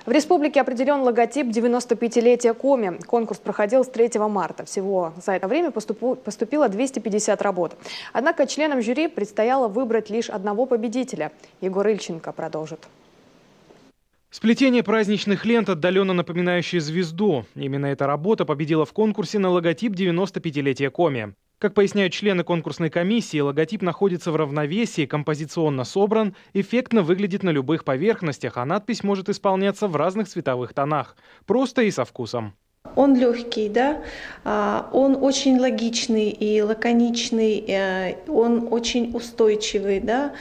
В республике определен логотип 95-летия Коми. Конкурс проходил с 3 марта. Всего за это время поступило 250 работ. Однако членам жюри предстояло выбрать лишь одного победителя. Егор Ильченко продолжит. Сплетение праздничных лент, отдаленно напоминающие звезду. Именно эта работа победила в конкурсе на логотип 95-летия Коми. Как поясняют члены конкурсной комиссии, логотип находится в равновесии, композиционно собран, эффектно выглядит на любых поверхностях, а надпись может исполняться в разных цветовых тонах. Просто и со вкусом. Он легкий, да, он очень логичный и лаконичный, он очень устойчивый, да,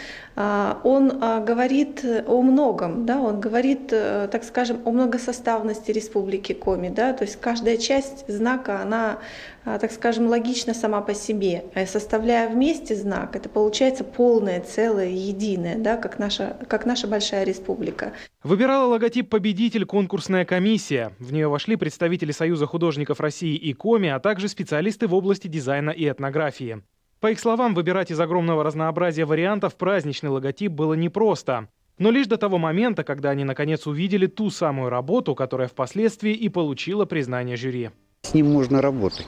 он говорит о многом, да, он говорит, так скажем, о многосоставности Республики Коми, да, то есть каждая часть знака, она, так скажем, логична сама по себе, составляя вместе знак, это получается полное, целое, единое, да, как наша большая республика. Выбирала логотип победитель конкурсная комиссия. В нее вошли представители Союза художников России и Коми, а также специалисты в области дизайна и этнографии. По их словам, выбирать из огромного разнообразия вариантов праздничный логотип было непросто. Но лишь до того момента, когда они наконец увидели ту самую работу, которая впоследствии и получила признание жюри. С ним можно работать,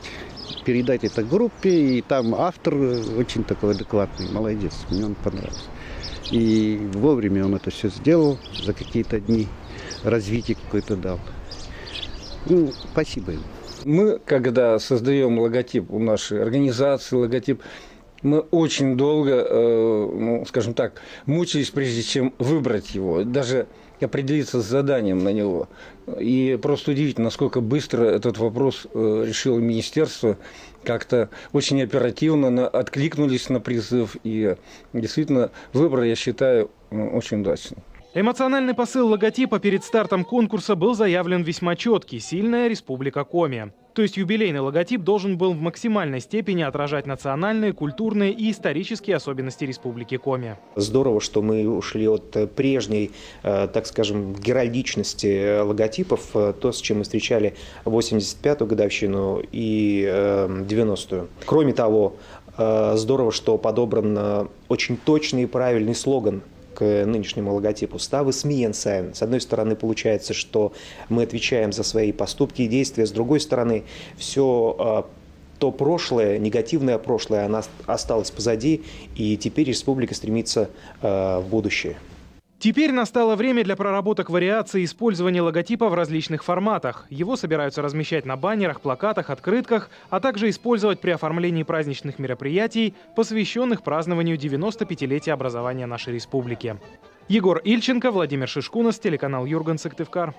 передать это группе, и там автор очень такой адекватный, молодец, мне он понравился. И вовремя он это все сделал, за какие-то дни развитие какое-то дал. Ну, спасибо ему. Мы, когда создаем логотип у нашей организации, логотип, мы очень долго, скажем так, мучились, прежде чем выбрать его, даже определиться с заданием на него. И просто удивительно, насколько быстро этот вопрос решило министерство. Как-то очень оперативно откликнулись на призыв. И действительно, выбор, я считаю, очень удачный. Эмоциональный посыл логотипа перед стартом конкурса был заявлен весьма четкий – «Сильная Республика Коми». То есть юбилейный логотип должен был в максимальной степени отражать национальные, культурные и исторические особенности Республики Коми. Здорово, что мы ушли от прежней, так скажем, геральдичности логотипов, то, с чем мы встречали 85-ю годовщину и 90-ю. Кроме того, здорово, что подобран очень точный и правильный слоган к нынешнему логотипу «Ставы смеен сайен». С одной стороны, получается, что мы отвечаем за свои поступки и действия, с другой стороны, все то прошлое, негативное прошлое, оно осталось позади, и теперь республика стремится в будущее. Теперь настало время для проработок вариаций использования логотипа в различных форматах. Его собираются размещать на баннерах, плакатах, открытках, а также использовать при оформлении праздничных мероприятий, посвященных празднованию 95-летия образования нашей республики. Егор Ильченко, Владимир Шишкунас, телеканал Юрган, Сыктывкар.